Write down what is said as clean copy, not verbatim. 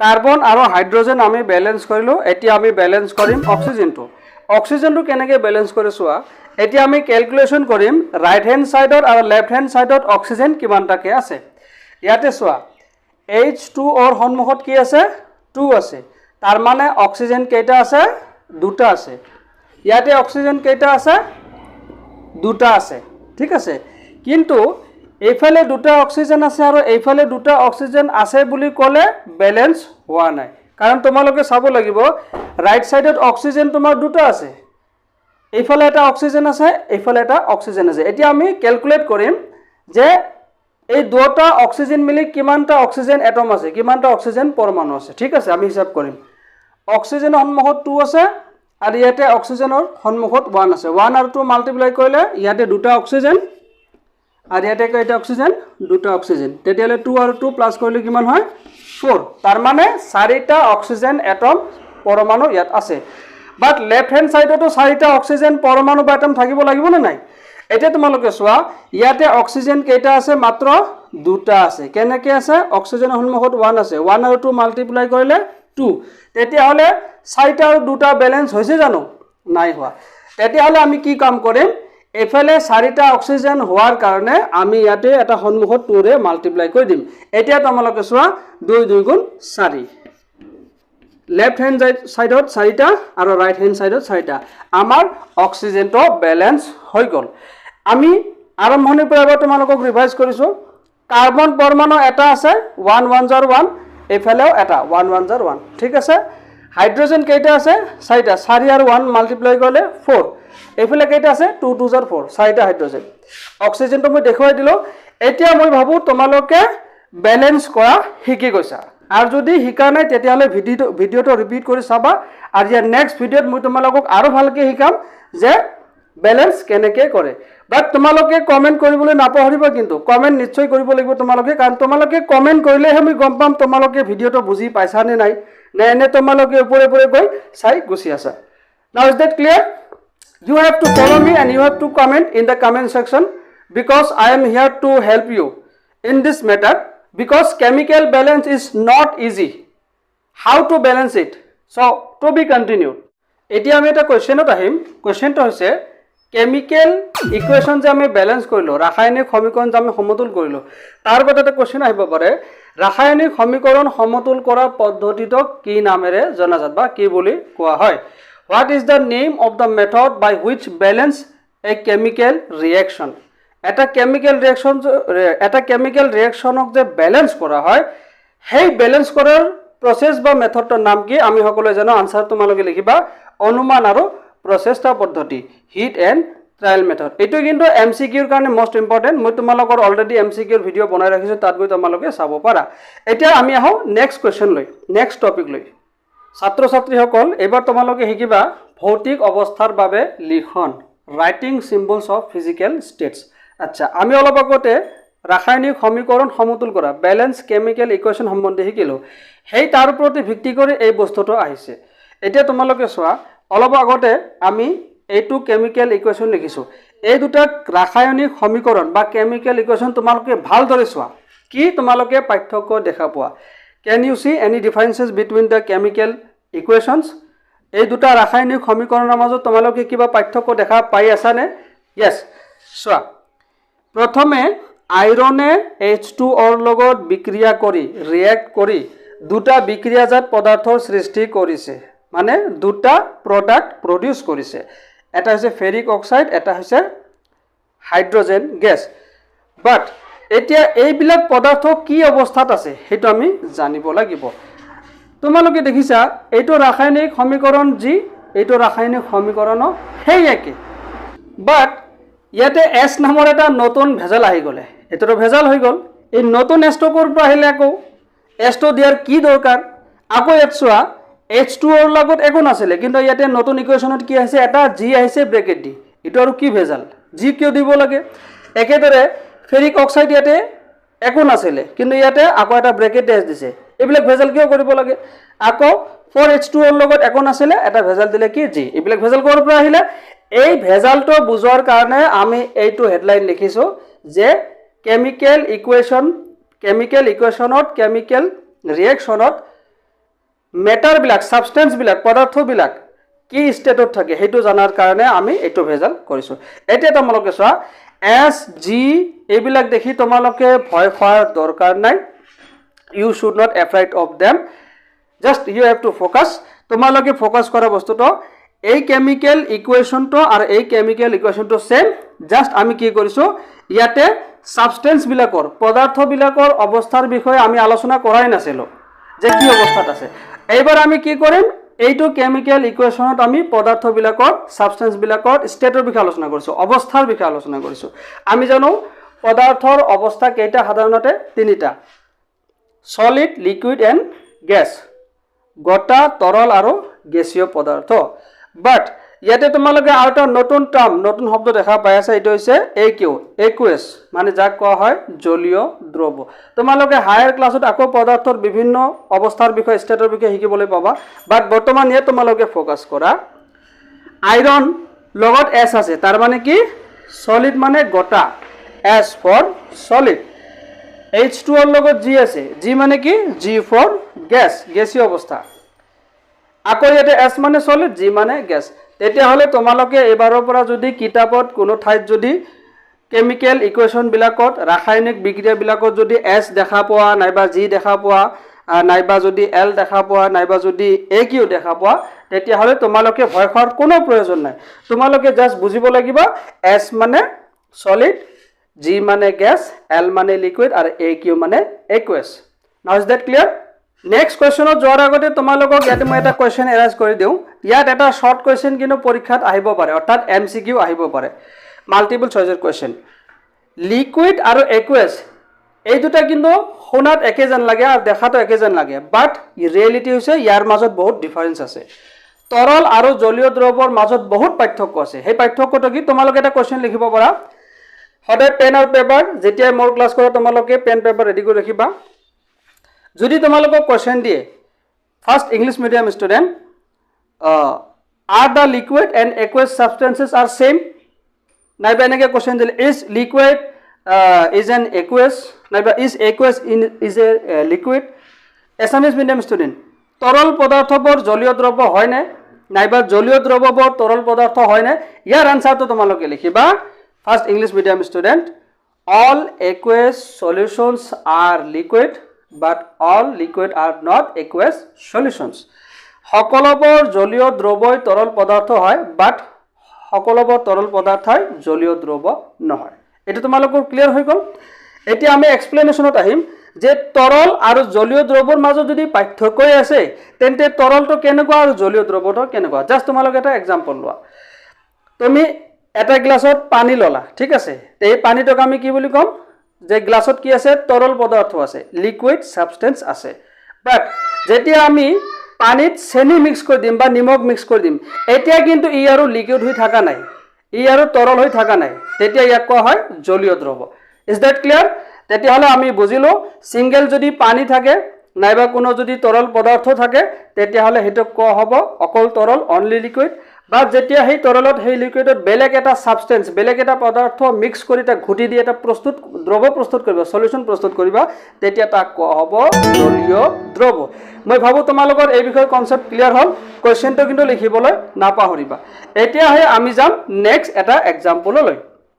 Carbon আৰু hydrogen আমি balance কৰিলো এতিয়া আমি বেলেন্স কৰিম অক্সিজেনটো কেনেকৈ বেলেন্স কৰি চোৱা এতিয়া আমি ক্যালকুলেশন কৰিম ৰাইট হ্যান্ড সাইডত আৰু লেফট হ্যান্ড সাইডত অক্সিজেন কিমানটাকে আছে ইয়াতে চোৱা H2O ৰ সন্মুখত কি আছে 2 আছে তাৰ মানে অক্সিজেন কেইটা আছে দুটা আছে ইয়াতে অক্সিজেন কেইটা আছে দুটা আছে ঠিক আছে কিন্তু এইফালে দুটা অক্সিজেন আছে আৰু এইফালে দুটা অক্সিজেন আছে বুলি ক'লে ব্যালেন্স হোৱা নাই কাৰণ তোমালোকে চাব লাগিব ৰাইট সাইডত অক্সিজেন তোমাৰ দুটা আছে এইফালে এটা অক্সিজেন আছে এইফালে এটা অক্সিজেন আছে এতিয়া আমি ক্যালকুলেট কৰিম যে এই দুটা অক্সিজেন মিলি কিমানটা অক্সিজেন এটম আছে কিমানটা অক্সিজেন পৰমাণু আছে ঠিক আছে আমি হিসাব কৰিম অক্সিজেনৰ সন্মুখত 2 আছে আৰু ইয়াতে অক্সিজেনৰ সন্মুখত 1 আছে 1 আৰু 2 মাল্টিপ্লাই কৰিলে ইয়াতে দুটা অক্সিজেন আৰু ইয়াতে কেইটা অক্সিজেন দুটা অক্সিজেন তেতিয়ালে 2 আৰু 2 প্লাস কৰিলে কিমান হয় 4 তাৰ মানে 4টা অক্সিজেন এটম পৰমাণু ইয়াত আছে বাট লেফট হ্যান্ড সাইডতো 4টা অক্সিজেন পৰমাণু বা এটম থাকিব লাগিব না নাই এটা তোমালোকে চোৱা ইয়াতে অক্সিজেন কেইটা আছে মাত্ৰ দুটা আছে কেনেকৈ আছে অক্সিজেনৰ সন্মুখত 1 আছে 1 আৰু 2 মাল্টিপ্লাই কৰিলে 2 তেতিয়া হলে 4টা আৰু দুটা ব্যালেন্স হৈছে জানো নাই হোৱা তেতিয়া হলে আমি কি কাম কৰিম এফালে 4টা অক্সিজেন হোৱাৰ কাৰণে আমি ইয়াতে এটা সন্মুখত 2 ৰে মাল্টিপ্লাই কৰি দিম এতিয়া তোমালোকে চোৱা 2 2 গুণ 4 লেফট হ্যান্ড সাইডত 4টা আৰু ৰাইট হ্যান্ড সাইডত 4টা আমাৰ অক্সিজেনটো ব্যালেন্স হৈ গল আমি আৰম্ভণিৰ পৰা এবাৰ তোমালোকক ৰিভাইজ কৰিছো কাৰ্বন পৰমাণু এটা আছে 1 1 0 1 এফালেও এটা 1 1 0 1 ঠিক আছে হাইড্ৰোজেন কেইটা আছে 4টা 4 আৰু 1 মাল্টিপ্লাই কৰিলে 4 এফালে কেইটা আছে 2 2 0 4 4টা হাইড্ৰোজেন অক্সিজেনটো মই দেখুৱাই দিলো এতিয়া মই ভাবো তোমালোকে ব্যালেন্স কৰা শিকি গৈছা আৰু যদি শিকা নাই তেতিয়ালে ভিডিওটো ৰিপিট কৰি চাবা আৰু ইয়াৰ নেক্সট ভিডিওত মই তোমালোকক আৰু ভালকৈ শিকাম যে ব্যালেন্স কেনেকৈ কৰে বাট তোমালোকে কমেন্ট কৰিবলৈ নাপাহৰিবা কিন্তু কমেন্ট নিশ্চয় কৰিব লাগিব তোমালোকে কাৰণ তোমালোকে কমেন্ট কৰিলেহে মই গম পাম তোমালোকে ভিডিওটো বুজি পাইছা নে নাই নে এনে তোমালোকে ওপৰে ওপৰে গৈ চাই গুছি আছা now is that clear you have to follow me and you have to comment in the comment section because I am here to help you in this matter because chemical balance is not easy how to balance it so to be continued এতিয়া আমি এটা কোৱেশ্চনত আহিম কোৱেশ্চনটো হৈছে chemical equation যে আমি balance কৰিলো ৰাসায়নিক সমীকৰণ যে আমি সমতুল কৰিলো তাৰ কথা এটা কোৱেশ্চন আহিব পাৰে ৰাসায়নিক সমীকৰণ সমতুল কৰা পদ্ধতিটোক কি নামেৰে জনাজাত বা কি বুলি কোৱা হয় What is the name of the method by which balance a chemical reaction? Eta chemical reaction of the balance kora hoy. Hey balance korar process ba method to naam ki ami hokole jano answer tomaloke likhiba onuman aru process ta paddhoti heat and trial method. Etu kintu MCQ er karone most important moi tomalokor already MCQ er video banai rakhisu tat goi tomaloke sabo para. Etia ami aho next question loi next topic loi. ছাত্ৰ ছাত্ৰীসকল এবাৰ তোমালোকে শিকিবা ভৌতিক অৱস্থাৰ বাবে লিখন writing symbols of physical states আচ্ছা আমি অলপ আগতে ৰাসায়নিক সমীকৰণ সমতুল কৰা ব্যালেন্স কেমিক্যাল ইকুৱেশ্যন সম্বন্ধে শিকিলো হেই তাৰ ওপৰতে ভিত্তি কৰি এই বস্তুটো আহিছে এতিয়া তোমালোকে চোৱা অলপ আগতে আমি এইটো কেমিক্যাল ইকুৱেশ্যন লিখিছো এই দুটা ৰাসায়নিক সমীকৰণ বা কেমিক্যাল ইকুৱেশ্যন তোমালোকে ভালদৰে চোৱা কি তোমালোকে পাৰ্থক্য দেখা পোৱা Can you see any differences between the chemical equations? এই দুটা ৰাসায়নিক সমীকৰণৰ মাজত তোমালোকে কিবা পাৰ্থক্য দেখা পাই আছা নে? Yes. চোৱা প্ৰথমে আইৰনে H2O ৰ লগত বিক্ৰিয়া কৰি ৰিয়েক্ট কৰি দুটা বিক্ৰিয়াজাত পদাৰ্থৰ সৃষ্টি কৰিছে মানে দুটা প্ৰডাক্ট প্ৰডিউস কৰিছে এটা হৈছে ফেৰিক অক্সাইড এটা হৈছে হাইড্ৰোজেন গেছ বাট এতিয়া এইবিলাক পদাৰ্থ কি অৱস্থাত আছে হেতু আমি জানিব লাগিব তোমালোকে দেখিছা এইটো ৰাসায়নিক সমীকৰণ জি এইটো ৰাসায়নিক সমীকৰণ হেই একে বাট ইয়াতে S নামৰ এটা নতুন ভেজাল আহি গলে এটো ভেজাল হৈ গল এই নতুন এছটো কৰ পৰা আহিলে আকৌ এছটো দিয়াৰ কি দৰকাৰ আকৌ এছৱা H2O ৰ লগত একো নাছিলে কিন্তু ইয়াতে নতুন ইকুৱেশ্যনত কি আছে এটা জি আহিছে ব্ৰেকেট দি এটো আৰু কি ভেজাল জি কিয় দিব লাগে একেদৰে ফেৰিক অক্সাইড ইয়াতে একো নাছিলে কিন্তু ইয়াতে আকৌ এটা ব্ৰেকেট এছ দিছে এইবিলাক ভেজাল কিয় কৰিব লাগে আকৌ 4H2O ৰ লগত একো নাছিলে এটা ভেজাল দিলে কি জি এইবিলাক ভেজাল কৰ পৰা আহিলে এই ভেজালটো বুজোৱাৰ কাৰণে আমি এইটো হেডলাইন লিখিছো যে কেমিক্যাল ইকুৱেশ্যনত কেমিক্যাল ৰিঅ্যাকশনত মেটাৰবিলাক সাবষ্টেন্সবিলাক পদাৰ্থবিলাক কি ষ্টেটত থাকে সেইটো জানাৰ কাৰণে আমি এইটো ভেজাল কৰিছোঁ এতিয়া তোমালোকে চোৱা এছ জি এইবিলাক দেখি তোমালোকে ভয় খোৱাৰ দৰকাৰ নাই you should not afraid of them just you have to focus তোমালোকে ফোকাস কৰা বস্তুটো এই কেমিক্যাল ইকুয়েশনটো আৰু এই কেমিক্যাল ইকুয়েশনটো সেম জাস্ট আমি কি কৰিছো ইয়াতে সাবষ্টেন্স বিলাকৰ পদাৰ্থ বিলাকৰ অৱস্থাৰ বিষয়ে আমি আলোচনা কৰাই নাছিল যে কি অৱস্থাত আছে এইবাৰ আমি কি কৰিম এইটো কেমিক্যাল ইকুয়েশনত আমি পদাৰ্থ বিলাকৰ সাবষ্টেন্স বিলাকৰ ষ্টেটৰ বিষয়ে আলোচনা কৰিছো অৱস্থাৰ বিষয়ে আলোচনা কৰিছো আমি জানো পদাৰ্থৰ অৱস্থা কেইটা সাধাৰণতে তিনিটা solid liquid and gas গটা তৰল আৰু গেছীয় পদাৰ্থ বাট ইয়াতে তোমালোকে আৰু এটা নতুন টার্ম নতুন শব্দ দেখা পাই আছে এটো হৈছে aqueous মানে যাক কোৱা হয় জলীয় দ্ৰৱ তোমালোকে হায়াৰ ক্লাছত আকৌ পদাৰ্থৰ বিভিন্ন অৱস্থাৰ বিষয়ে ষ্টেটৰ বিষয়ে শিকিবলৈ পাবা বাট বৰ্তমান ইয়াত তোমালোকে ফোকাস কৰা আইৰন লগত S আছে তাৰ মানে কি সলিড মানে গটা S for solid H2O লগত G আছে G মানে কি G for gas গেছীয় অৱস্থা আকৌ ইয়াতে S মানে solid G মানে gas তেতিয়া হলে তোমালোকে এবাৰৰ পৰা যদি কিতাপত কোনো ঠাইত যদি কেমিক্যাল ইকুয়েশন বিলাকত ৰাসায়নিক বিক্ৰিয়া বিলাকত যদি S দেখা পোৱা নাইবা G দেখা পোৱা নাইবা যদি L দেখা পোৱা নাইবা যদি AQ দেখা পোৱা তেতিয়া হলে তোমালোকে ভয় খোৱাৰ কোনো প্ৰয়োজন নাই তোমালোকে জাস্ট বুজিব লাগিব S মানে solid G মানে gas, L মানে liquid আৰু AQ মানে aqueous. Now is that clear? Next question যোৱাৰ আগতে তোমালোকক ইয়াতে মই এটা question এৰাইজ কৰি দিও ইয়াত এটা short question কিন্তু পৰীক্ষাত আহিব পাৰে অৰ্থাৎ MCQ আহিব পাৰে multiple choice question liquid আৰু aqueous এই দুটা কিন্তু শুনাত একেজন লাগে আৰু দেখাটো একেজন লাগে বাট ৰিয়েলিটি হৈছে ইয়াৰ মাজত বহুত ডিফাৰেন্স আছে তৰল আৰু জলীয় দ্ৰৱৰ মাজত বহুত পাৰ্থক্য আছে সেই পাৰ্থক্যটো কি তোমালোকে এটা question লিখিব পাৰা সদায় পেন আৰু পেপাৰ যেতিয়া মোৰ ক্লাস কৰা তোমালোকে পেন পেপাৰ ৰেডি কৰি ৰাখিবা যদি তোমালোকক কোৱেশ্চন দিয়ে first English medium student are the liquid and aqueous substances are same নাইবা এনেকে কোৱেশ্চন দিলে is liquid is an aqueous নাইবা is aqueous is a liquid Assamese medium student তৰল পদাৰ্থবোৰ জলীয় দ্ৰৱ হয় নে নাইবা জলীয় দ্ৰৱবোৰ তৰল পদাৰ্থ হয় নে ইয়াৰ আনসাৰটো তোমালোকে লিখিবা First English medium student, all aqueous solutions are liquid, but all liquid are not aqueous solutions. সকলোবোৰ জলীয় দ্ৰৱই তৰল পদাৰ্থ হয়, but সকলোবোৰ তৰল পদাৰ্থ হয় জলীয় দ্ৰৱ নহয়। এটো তোমালোকৰ ক্লিয়াৰ হৈ গল? এতিয়া আমি এক্সপ্লেনেশনত আহিম যে তৰল আৰু জলীয় দ্ৰৱৰ মাজত যদি পাৰ্থক্য আছে, তেন্তে তৰলটো কেনেকুৱা আৰু জলীয় দ্ৰৱটো কেনেকুৱা? জাস্ট তোমালোকে এটা এক্সাম্পল লোৱা। তুমি এটা গ্লাছত পানী ললা ঠিক আছে এই পানীটোক আমি কি বুলি কম যে গ্লাছত কি আছে তৰল পদাৰ্থ আছে লিকুইড সাবষ্টেন্স আছে বাট যেতিয়া আমি পানীত চেনি মিক্স কৰি দিম বা নিমখ মিক্স কৰি দিম এতিয়া কিন্তু ই আৰু লিকুইড হৈ থাকা নাই ই আৰু তৰল হৈ থাকা নাই তেতিয়া ইয়াক কোৱা হয় জলীয় দ্ৰৱ ইজ দ্যাট ক্লিয়াৰ তেতিয়া হলে আমি বুজিলো সিঙ্গেল যদি পানী থাকে নাইবা কোনো যদি তৰল পদাৰ্থ থাকে তেতিয়া হলে হেতু কোৱা হ'ব অকল তৰল অনলি লিকুইড বা যেতিয়া সেই তৰলত সেই লিকুইডত বেলেগ এটা সাবষ্টেন্স বেলেগ এটা পদাৰ্থ মিক্স কৰি তা ঘুটি দি এটা প্ৰস্তুত দ্ৰৱ প্ৰস্তুত কৰিব সলিউশন প্ৰস্তুত কৰিবা তেতিয়া তাক কোৱা হ'ব জলীয় দ্ৰৱ মই ভাবো তোমালোকৰ এই বিষয়ে কনসেপ্ট ক্লিয়াৰ হল কোৱেশ্চনটো কিন্তু লিখিবলৈ নাপাহৰিবা এতিয়া আমি যাম নেক্সট এটা এক্সাম্পল লৈ